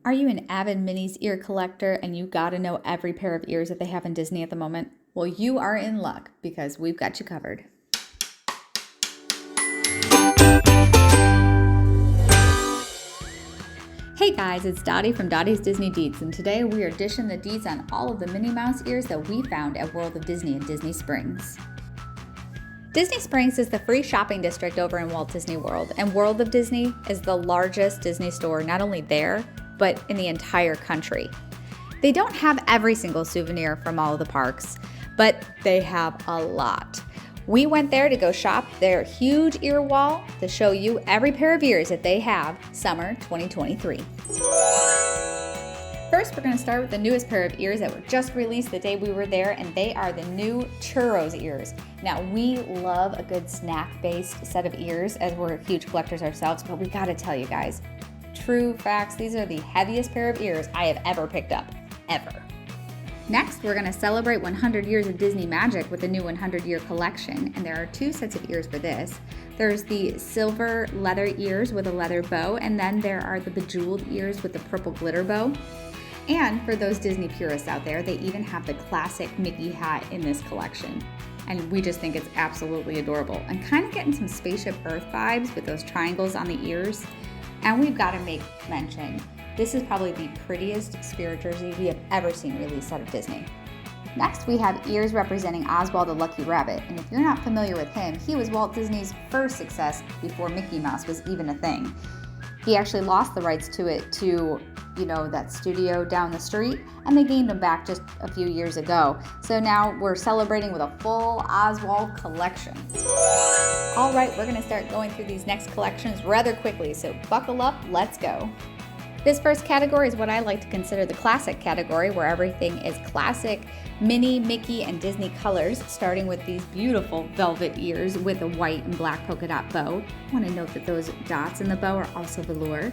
Are you an avid Minnie's ear collector and you gotta know every pair of ears that they have in Disney at the moment? Well, you are in luck because we've got you covered. Hey guys, it's Dottie from Dottie's Disney Deets, and today we are dishing the deets on all of the Minnie Mouse ears that we found at World of Disney in Disney Springs. Disney Springs is the free shopping district over in Walt Disney World, and World of Disney is the largest Disney store not only there, but in the entire country. They don't have every single souvenir from all of the parks, but they have a lot. We went there to go shop their huge ear wall to show you every pair of ears that they have summer 2023. First, we're going to start with the newest pair of ears that were just released the day we were there, and they are the new Churros ears. Now, we love a good snack-based set of ears as we're huge collectors ourselves, but we got to tell you guys, true facts, these are the heaviest pair of ears I have ever picked up, ever. Next, we're going to celebrate 100 years of Disney magic with the new 100-year collection, and there are two sets of ears for this. There's the silver leather ears with a leather bow, and then there are the bejeweled ears with the purple glitter bow. And for those Disney purists out there, they even have the classic Mickey hat in this collection. And we just think it's absolutely adorable and kind of getting some Spaceship Earth vibes with those triangles on the ears. And we've got to make mention, this is probably the prettiest spirit jersey we have ever seen released out of Disney. Next, we have ears representing Oswald the Lucky Rabbit. And if you're not familiar with him, he was Walt Disney's first success before Mickey Mouse was even a thing. He actually lost the rights to it to, that studio down the street, and they gained them back just a few years ago. So now we're celebrating with a full Oswald collection. All right, we're gonna start going through these next collections rather quickly, so buckle up, let's go. This first category is what I like to consider the classic category, where everything is classic Minnie, Mickey, and Disney colors, starting with these beautiful velvet ears with a white and black polka dot bow. I want to note that those dots in the bow are also velour.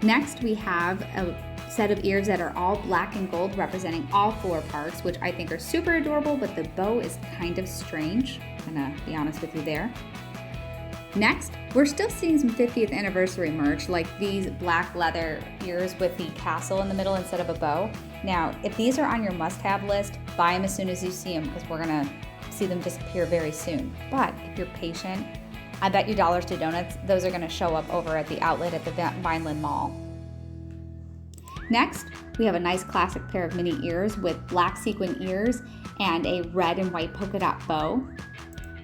Next, we have a set of ears that are all black and gold, representing all four parks, which I think are super adorable, but the bow is kind of strange. I'm gonna be honest with you there. Next, we're still seeing some 50th anniversary merch, like these black leather ears with the castle in the middle instead of a bow. Now, if these are on your must-have list, buy them as soon as you see them, because we're gonna see them disappear very soon. But if you're patient, I bet you dollars to donuts, those are gonna show up over at the outlet at the Vineland Mall. Next, we have a nice classic pair of Minnie ears with black sequin ears and a red and white polka dot bow,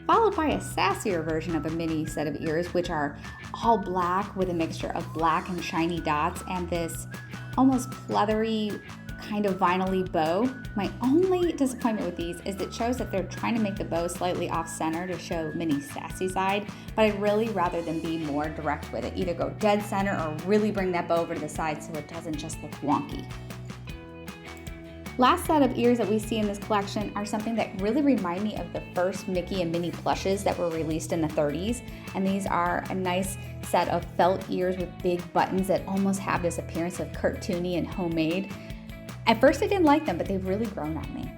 followed by a sassier version of a Minnie set of ears, which are all black with a mixture of black and shiny dots and this almost pleathery kind of vinyl-y bow. My only disappointment with these is it shows that they're trying to make the bow slightly off-center to show Minnie's sassy side, but I'd really rather them be more direct with it. Either go dead center or really bring that bow over to the side so it doesn't just look wonky. Last set of ears that we see in this collection are something that really remind me of the first Mickey and Minnie plushes that were released in the 30s. And these are a nice set of felt ears with big buttons that almost have this appearance of cartoony and homemade. At first I didn't like them, but they've really grown on me.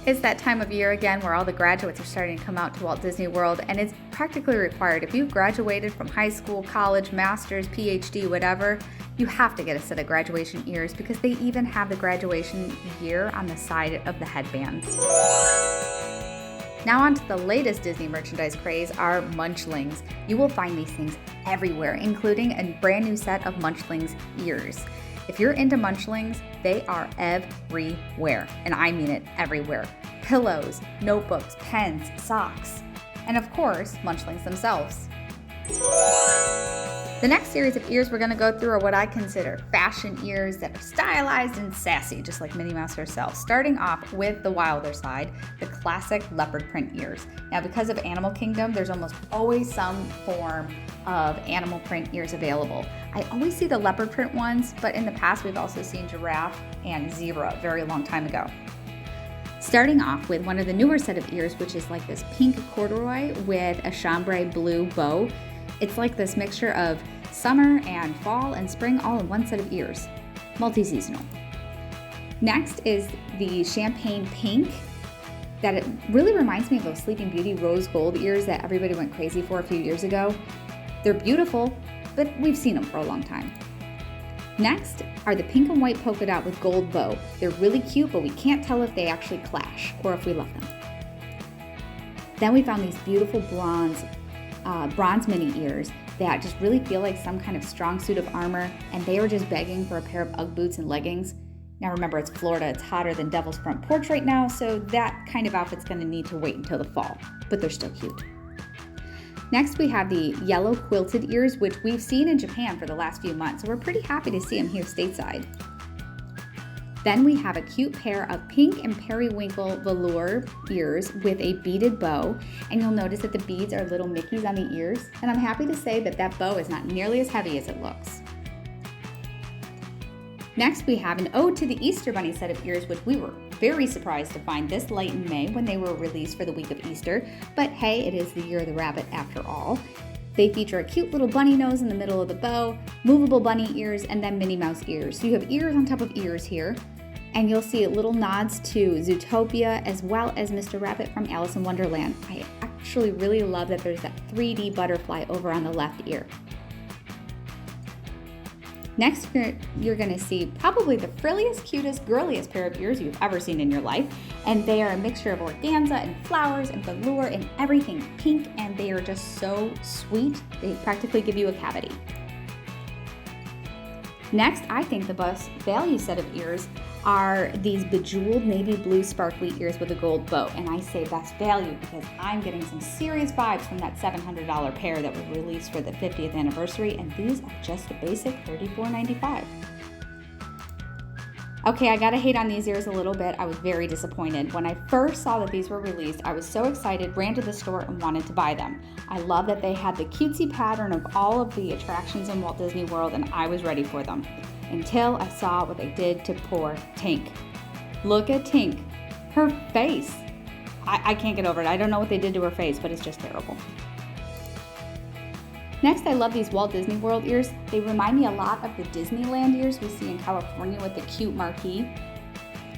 It's that time of year again where all the graduates are starting to come out to Walt Disney World, and it's practically required. If you've graduated from high school, college, master's, PhD, whatever, you have to get a set of graduation ears because they even have the graduation year on the side of the headband. Now on to the latest Disney merchandise craze, our Munchlings. You will find these things everywhere, including a brand new set of Munchlings ears. If you're into Munchlings, they are everywhere, and I mean it, everywhere. Pillows, notebooks, pens, socks, and of course, Munchlings themselves. The next series of ears we're going to go through are what I consider fashion ears that are stylized and sassy, just like Minnie Mouse herself. Starting off with the wilder side, the classic leopard print ears. Now, because of Animal Kingdom, there's almost always some form of animal print ears available. I always see the leopard print ones, but in the past we've also seen giraffe and zebra a very long time ago. Starting off with one of the newer set of ears, which is like this pink corduroy with a chambray blue bow. It's like this mixture of summer and fall and spring all in one set of ears, multi-seasonal. Next is the champagne pink that it really reminds me of those Sleeping Beauty rose gold ears that everybody went crazy for a few years ago. They're beautiful, but we've seen them for a long time. Next are the pink and white polka dot with gold bow. They're really cute, but we can't tell if they actually clash or if we love them. Then we found these beautiful bronze Minnie Ears that just really feel like some kind of strong suit of armor, and they are just begging for a pair of Ugg boots and leggings. Now remember, it's Florida, it's hotter than Devil's Front Porch right now, so that kind of outfit's gonna need to wait until the fall, but they're still cute. Next, we have the yellow quilted ears, which we've seen in Japan for the last few months, so we're pretty happy to see them here stateside. Then we have a cute pair of pink and periwinkle velour ears with a beaded bow, and you'll notice that the beads are little Mickeys on the ears, and I'm happy to say that that bow is not nearly as heavy as it looks. Next, we have an ode to the Easter Bunny set of ears, which we were very surprised to find this late in May when they were released for the week of Easter, but hey, it is the year of the rabbit after all. They feature a cute little bunny nose in the middle of the bow, movable bunny ears, and then Minnie Mouse ears. So you have ears on top of ears here, and you'll see little nods to Zootopia as well as Mr. Rabbit from Alice in Wonderland. I actually really love that there's that 3D butterfly over on the left ear. Next, you're going to see probably the frilliest, cutest, girliest pair of ears you've ever seen in your life. And they are a mixture of organza and flowers and velour and everything pink, and they are just so sweet. They practically give you a cavity. Next, I think the best value set of ears are these bejeweled navy blue sparkly ears with a gold bow. And I say best value because I'm getting some serious vibes from that $700 pair that was released for the 50th anniversary, and these are just a basic $34.95. Okay, I gotta hate on these ears a little bit. I was very disappointed. When I first saw that these were released, I was so excited, ran to the store and wanted to buy them. I love that they had the cutesy pattern of all of the attractions in Walt Disney World, and I was ready for them. Until I saw what they did to poor Tink. Look at Tink. Her face. I can't get over it. I don't know what they did to her face, but it's just terrible. Next, I love these Walt Disney World ears. They remind me a lot of the Disneyland ears we see in California with the cute marquee.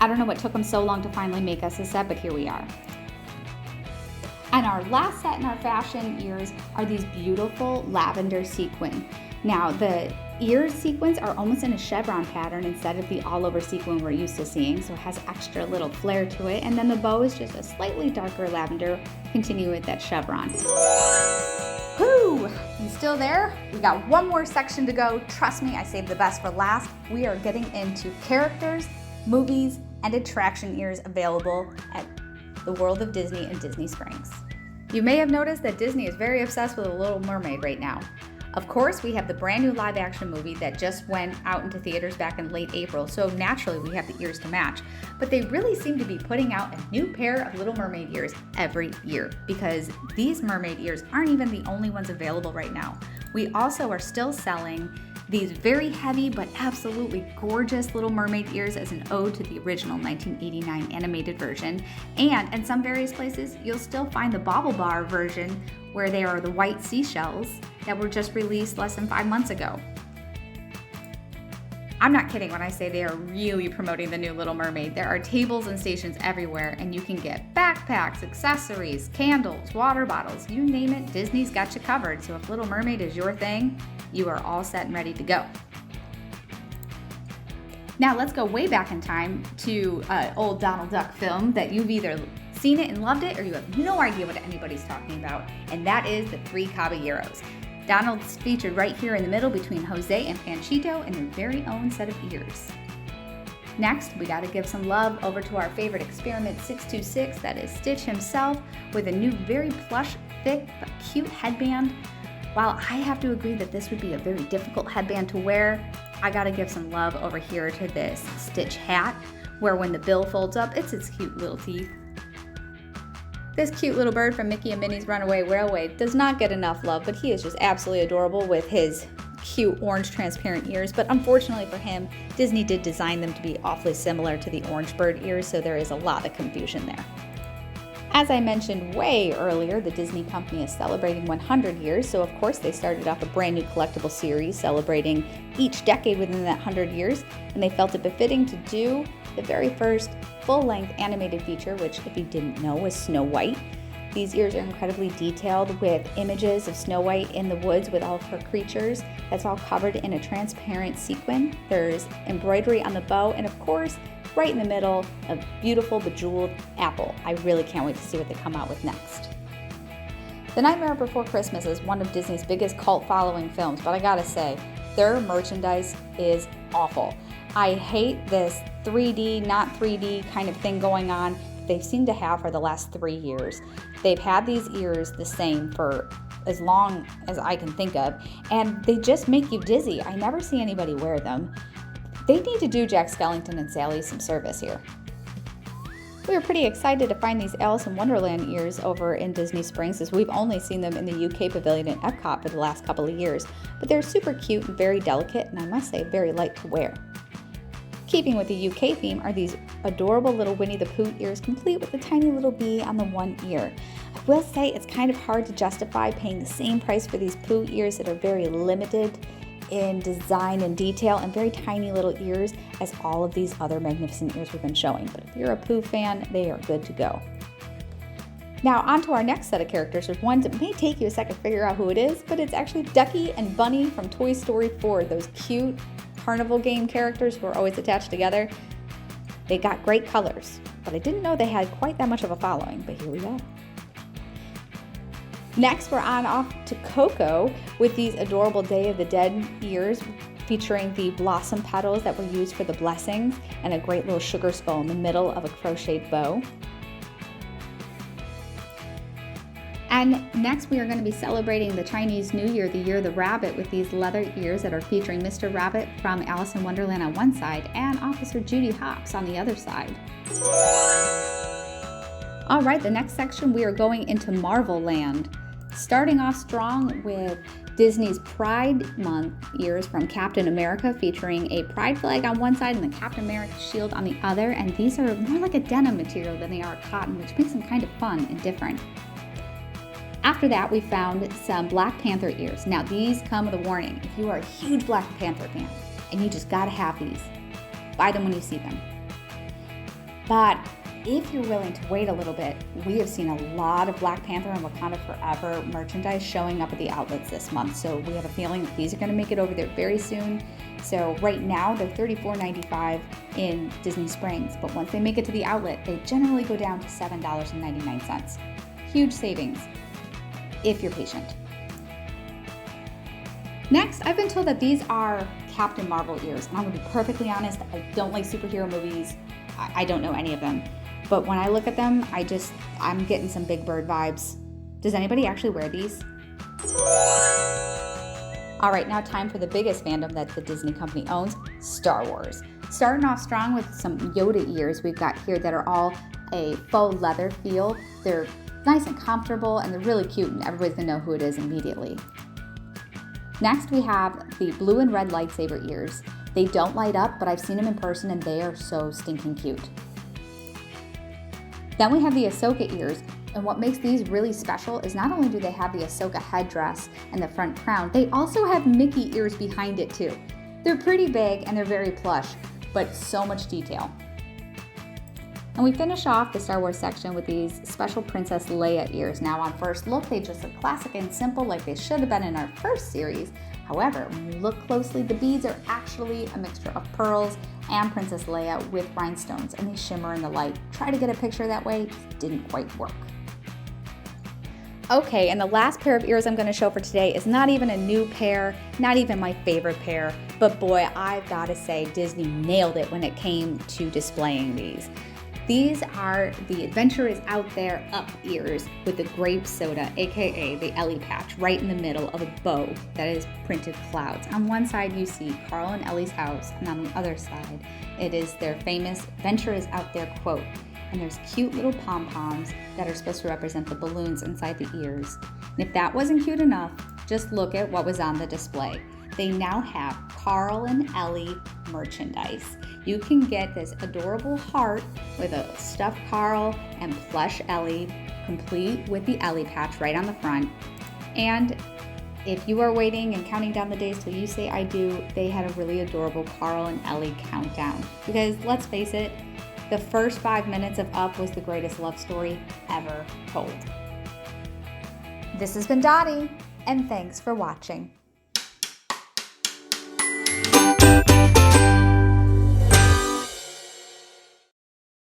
I don't know what took them so long to finally make us a set, but here we are. And our last set in our fashion ears are these beautiful lavender sequin. Now, the ear sequins are almost in a chevron pattern instead of the all-over sequin we're used to seeing, so it has extra little flair to it. And then the bow is just a slightly darker lavender, continuing with that chevron. Whew! You still there? We got one more section to go. Trust me, I saved the best for last. We are getting into characters, movies, and attraction ears available at the World of Disney in Disney Springs. You may have noticed that Disney is very obsessed with The Little Mermaid right now. Of course, we have the brand new live action movie that just went out into theaters back in late April, so naturally we have the ears to match. But they really seem to be putting out a new pair of Little Mermaid ears every year, because these mermaid ears aren't even the only ones available right now. We also are still selling these very heavy but absolutely gorgeous Little Mermaid ears as an ode to the original 1989 animated version. And in some various places, you'll still find the Bauble Bar version where they are the white seashells that were just released less than 5 months ago. I'm not kidding when I say they are really promoting the new Little Mermaid. There are tables and stations everywhere, and you can get backpacks, accessories, candles, water bottles, you name it, Disney's got you covered. So if Little Mermaid is your thing, you are all set and ready to go. Now let's go way back in time to an old Donald Duck film that you've either seen it and loved it, or you have no idea what anybody's talking about, and that is the Three Caballeros. Donald's featured right here in the middle between Jose and Panchito in their very own set of ears. Next, we gotta give some love over to our favorite experiment 626, that is Stitch himself, with a new very plush, thick, but cute headband. While I have to agree that this would be a very difficult headband to wear, I gotta give some love over here to this Stitch hat, where when the bill folds up, it's its cute little teeth. This cute little bird from Mickey and Minnie's Runaway Railway does not get enough love, but he is just absolutely adorable with his cute orange transparent ears. But unfortunately for him, Disney did design them to be awfully similar to the orange bird ears, so there is a lot of confusion there. As I mentioned way earlier, the Disney company is celebrating 100 years, so of course they started off a brand new collectible series celebrating each decade within that 100 years, and they felt it befitting to do the very first full-length animated feature, which if you didn't know was Snow White. These ears are incredibly detailed with images of Snow White in the woods with all of her creatures. That's all covered in a transparent sequin. There's embroidery on the bow, and of course, right in the middle, a beautiful bejeweled apple. I really can't wait to see what they come out with next. The Nightmare Before Christmas is one of Disney's biggest cult following films, but I gotta say, their merchandise is awful. I hate this 3D, not 3D kind of thing going on they seem to have for the last 3 years. They've had these ears the same for as long as I can think of, and they just make you dizzy. I never see anybody wear them. They need to do Jack Skellington and Sally some service here. We were pretty excited to find these Alice in Wonderland ears over in Disney Springs, as we've only seen them in the UK Pavilion at Epcot for the last couple of years, but they're super cute and very delicate, and I must say very light to wear. Keeping with the UK theme are these adorable little Winnie the Pooh ears, complete with a tiny little bee on the one ear. I will say it's kind of hard to justify paying the same price for these Pooh ears that are very limited in design and detail and very tiny little ears as all of these other magnificent ears we've been showing. But if you're a Pooh fan, they are good to go. Now on to our next set of characters. There's one that may take you a second to figure out who it is, but it's actually Ducky and Bunny from Toy Story 4, those cute carnival game characters who are always attached together. They got great colors, but I didn't know they had quite that much of a following, but here we go. Next, we're on off to Coco with these adorable Day of the Dead ears featuring the blossom petals that were used for the blessings and a great little sugar skull in the middle of a crocheted bow. And next we are going to be celebrating the Chinese New Year, the Year of the Rabbit, with these leather ears that are featuring Mr. Rabbit from Alice in Wonderland on one side and Officer Judy Hopps on the other side. All right, the next section we are going into Marvel Land. Starting off strong with Disney's Pride Month ears from Captain America, featuring a pride flag on one side and the Captain America shield on the other. And these are more like a denim material than they are cotton, which makes them kind of fun and different. After that, we found some Black Panther ears. Now these come with a warning. If you are a huge Black Panther fan and you just gotta have these, buy them when you see them. But if you're willing to wait a little bit, we have seen a lot of Black Panther and Wakanda Forever merchandise showing up at the outlets this month. So we have a feeling that these are gonna make it over there very soon. So right now they're $34.95 in Disney Springs, but once they make it to the outlet, they generally go down to $7.99. Huge savings if you're patient. Next, I've been told that these are Captain Marvel ears, and I'm gonna be perfectly honest, I don't like superhero movies. I don't know any of them. But when I look at them, I'm getting some Big Bird vibes. Does anybody actually wear these? All right, now time for the biggest fandom that the Disney company owns, Star Wars. Starting off strong with some Yoda ears we've got here that are all a faux leather feel. They're nice and comfortable, and they're really cute, and everybody's gonna know who it is immediately. Next, we have the blue and red lightsaber ears. They don't light up, but I've seen them in person, and they are so stinking cute. Then we have the Ahsoka ears, and what makes these really special is not only do they have the Ahsoka headdress and the front crown, they also have Mickey ears behind it too. They're pretty big and they're very plush, but so much detail. And we finish off the Star Wars section with these special Princess Leia ears. Now on first look, they just look classic and simple like they should have been in our first series. However, when you look closely, the beads are actually a mixture of pearls and Princess Leia with rhinestones, and they shimmer in the light. Try to get a picture that way, just didn't quite work. Okay, and the last pair of ears I'm going to show for today is not even a new pair, not even my favorite pair, but boy, I've got to say Disney nailed it when it came to displaying these. These are the Adventure is Out There Up ears with the grape soda, aka the Ellie patch, right in the middle of a bow that is printed clouds. On one side you see Carl and Ellie's house, and on the other side it is their famous Adventure is Out There quote. And there's cute little pom-poms that are supposed to represent the balloons inside the ears. And if that wasn't cute enough, just look at what was on the display. They now have Carl and Ellie merchandise. You can get this adorable heart with a stuffed Carl and plush Ellie, complete with the Ellie patch right on the front. And if you are waiting and counting down the days till you say I do, they had a really adorable Carl and Ellie countdown. Because let's face it, the first 5 minutes of Up was the greatest love story ever told. This has been Dottie, and thanks for watching.